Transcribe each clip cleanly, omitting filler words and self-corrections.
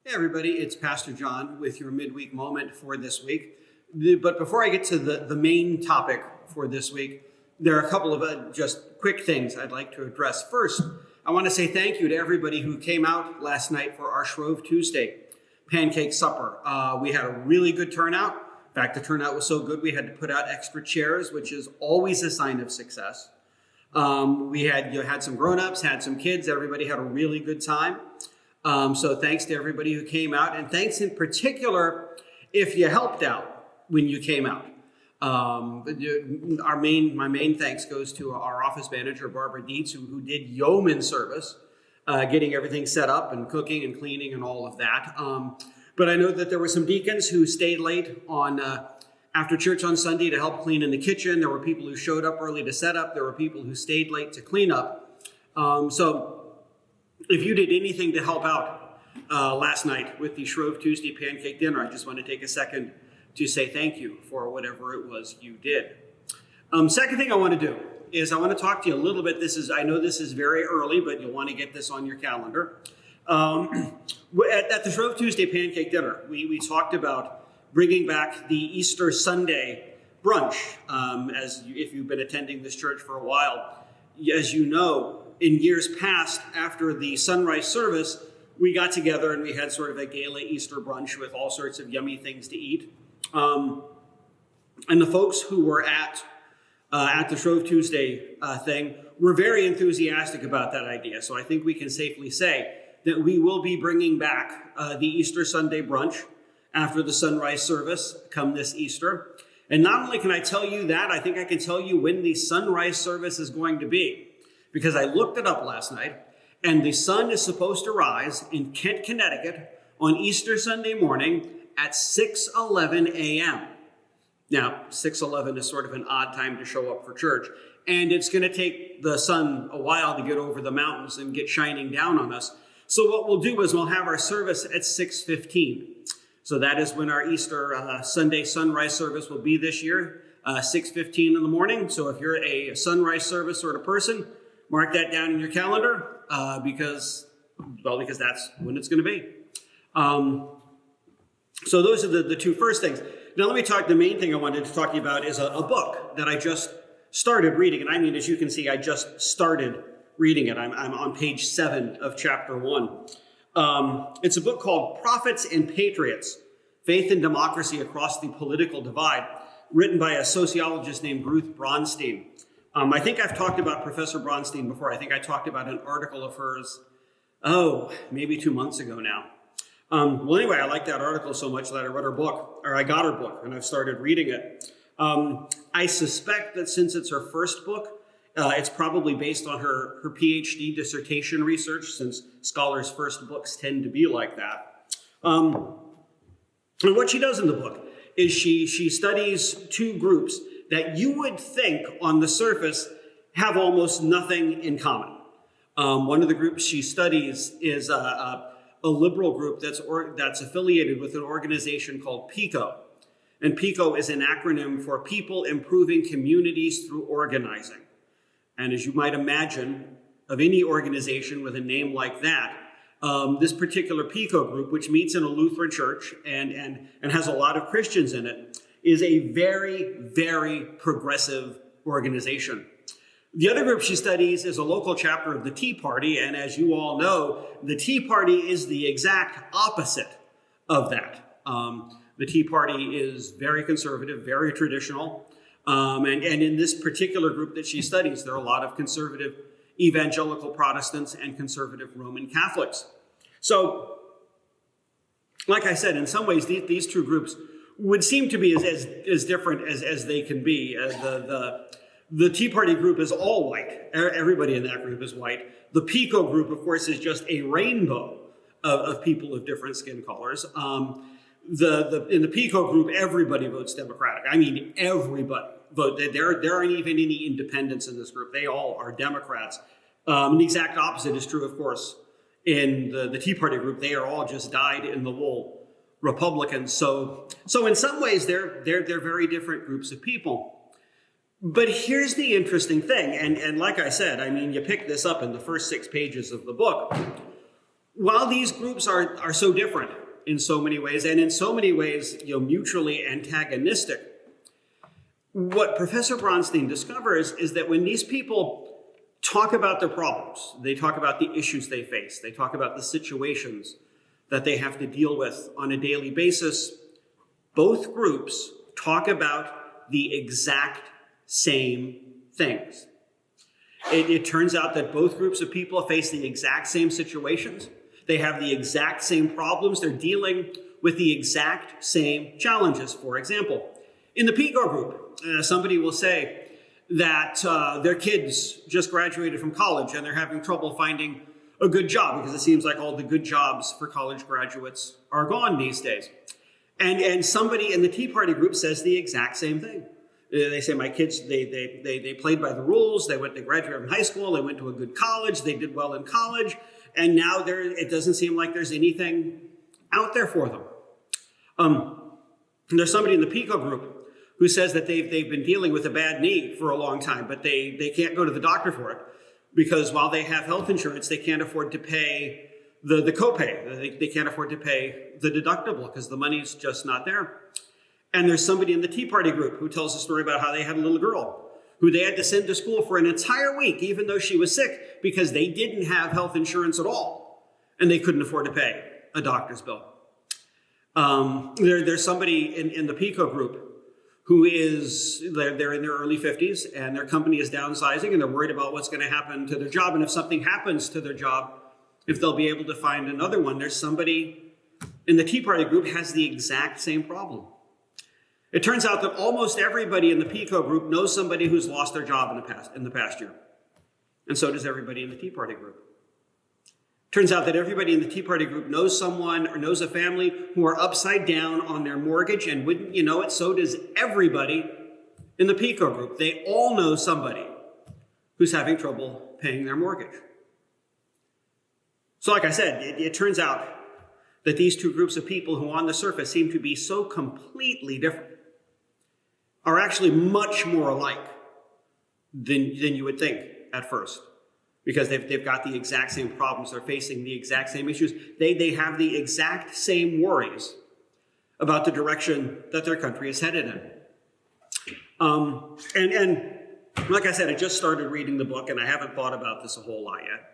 Hey everybody, it's Pastor John with your midweek moment for this week. But before I get to the main topic for this week, there are a couple of just quick things I'd like to address. First, I want to say thank you to everybody who came out last night for our Shrove Tuesday pancake supper. We had a really good turnout. In fact, the turnout was so good we had to put out extra chairs, which is always a sign of success. We had some grown-ups, had some kids. Everybody had a really good time. So thanks to everybody who came out, and thanks in particular if you helped out when you came out. My main thanks goes to our office manager, Barbara Dietz, who did yeoman service, getting everything set up and cooking and cleaning and all of that. But I know that there were some deacons who stayed late on after church on Sunday to help clean in the kitchen. There were people who showed up early to set up. There were people who stayed late to clean up. So if you did anything to help out last night with the Shrove Tuesday pancake dinner, I just want to take a second to say thank you for whatever it was you did. Second thing I want to do is I want to talk to you a little bit. I know this is very early, but you'll want to get this on your calendar. At the Shrove Tuesday pancake dinner, we talked about bringing back the Easter Sunday brunch. If you've been attending this church for a while, as you know, in years past, after the sunrise service, we got together and we had sort of a gala Easter brunch with all sorts of yummy things to eat. And the folks who were at the Shrove Tuesday thing were very enthusiastic about that idea. So I think we can safely say that we will be bringing back the Easter Sunday brunch after the sunrise service come this Easter. And not only can I tell you that, I think I can tell you when the sunrise service is going to be, because I looked it up last night, and the sun is supposed to rise in Kent, Connecticut on Easter Sunday morning at 6:11 a.m. Now, 6:11 is sort of an odd time to show up for church, and it's going to take the sun a while to get over the mountains and get shining down on us. So what we'll do is we'll have our service at 6:15. So that is when our Easter Sunday sunrise service will be this year, 6:15 in the morning. So if you're a sunrise service sort of person, mark that down in your calendar because that's when it's going to be. So those are the two first things. Now let me talk, the main thing I wanted to talk to you about is a book that I just started reading. And I mean, as you can see, I just started reading it. I'm on page 7 of chapter 1. It's a book called Prophets and Patriots, Faith and Democracy Across the Political Divide, written by a sociologist named Ruth Bronstein. I think I've talked about Professor Bronstein before. I think I talked about an article of hers, maybe 2 months ago now. Well, anyway, I liked that article so much that I read her book, or I got her book, and I've started reading it. I suspect that since it's her first book, it's probably based on her PhD dissertation research, since scholars' first books tend to be like that. And what she does in the book is she studies two groups that you would think on the surface have almost nothing in common. One of the groups she studies is a liberal group that's affiliated with an organization called PICO. And PICO is an acronym for People Improving Communities Through Organizing. And as you might imagine, of any organization with a name like that, this particular PICO group, which meets in a Lutheran church and has a lot of Christians in it, is a very, very progressive organization. The other group she studies is a local chapter of the Tea Party, and as you all know, the Tea Party is the exact opposite of that. The Tea Party is very conservative, very traditional, and in this particular group that she studies, there are a lot of conservative evangelical Protestants and conservative Roman Catholics. So, like I said, in some ways, these two groups would seem to be as different as they can be. The Tea Party group is all white. Everybody in that group is white. The PICO group, of course, is just a rainbow of people of different skin colors. In the PICO group, everybody votes Democratic. I mean, everybody vote. There aren't even any independents in this group. They all are Democrats. The exact opposite is true, of course, in the Tea Party group. They are all just dyed-in-the-wool Republicans. So in some ways, they're very different groups of people. But here's the interesting thing, and like I said, I mean, you pick this up in the first 6 pages of the book. While these groups are so different in so many ways, and in so many ways, mutually antagonistic, what Professor Bronstein discovers is that when these people talk about their problems, they talk about the issues they face, they talk about the situations that they have to deal with on a daily basis, both groups talk about the exact same things. It turns out that both groups of people face the exact same situations. They have the exact same problems. They're dealing with the exact same challenges. For example, in the PICO group, somebody will say that their kids just graduated from college and they're having trouble finding a good job because it seems like all the good jobs for college graduates are gone these days. And somebody in the Tea Party group says the exact same thing. They say, my kids, they played by the rules. They graduated from high school. They went to a good college. They did well in college. And now it doesn't seem like there's anything out there for them. There's somebody in the PICO group who says that they've been dealing with a bad knee for a long time, but they can't go to the doctor for it because while they have health insurance, they can't afford to pay the copay. They can't afford to pay the deductible because the money's just not there. And there's somebody in the Tea Party group who tells a story about how they had a little girl who they had to send to school for an entire week, even though she was sick, because they didn't have health insurance at all, and they couldn't afford to pay a doctor's bill. There's somebody in the PICO group who they're in their early 50s, and their company is downsizing, and they're worried about what's going to happen to their job, and if something happens to their job, if they'll be able to find another one. There's somebody in the Tea Party group has the exact same problem. It turns out that almost everybody in the PICO group knows somebody who's lost their job in the past year. And so does everybody in the Tea Party group. Turns out that everybody in the Tea Party group knows someone or knows a family who are upside down on their mortgage, and wouldn't you know it, so does everybody in the PICO group. They all know somebody who's having trouble paying their mortgage. So like I said, it turns out that these two groups of people who on the surface seem to be so completely different are actually much more alike than you would think at first, because they've got the exact same problems. They're facing the exact same issues. They have the exact same worries about the direction that their country is headed in. And like I said, I just started reading the book, and I haven't thought about this a whole lot yet.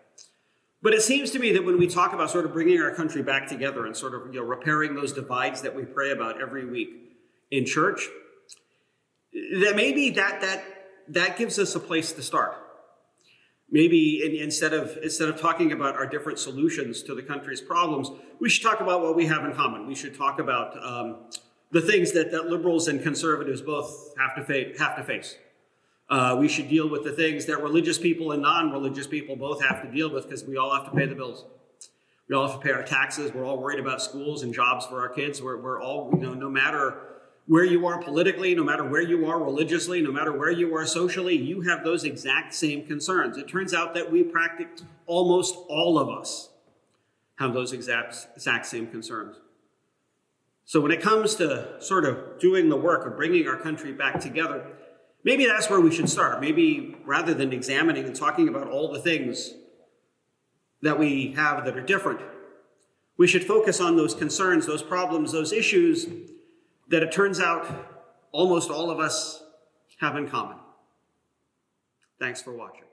But it seems to me that when we talk about sort of bringing our country back together and sort of repairing those divides that we pray about every week in church, that maybe that gives us a place to start. Maybe instead of talking about our different solutions to the country's problems, we should talk about what we have in common. We should talk about the things that liberals and conservatives both have to face. We should deal with the things that religious people and non-religious people both have to deal with, because we all have to pay the bills. We all have to pay our taxes. We're all worried about schools and jobs for our kids. We're all, no matter where you are politically, no matter where you are religiously, no matter where you are socially, you have those exact same concerns. It turns out that almost all of us have those exact same concerns. So when it comes to sort of doing the work of bringing our country back together, maybe that's where we should start. Maybe rather than examining and talking about all the things that we have that are different, we should focus on those concerns, those problems, those issues that it turns out almost all of us have in common. Thanks for watching.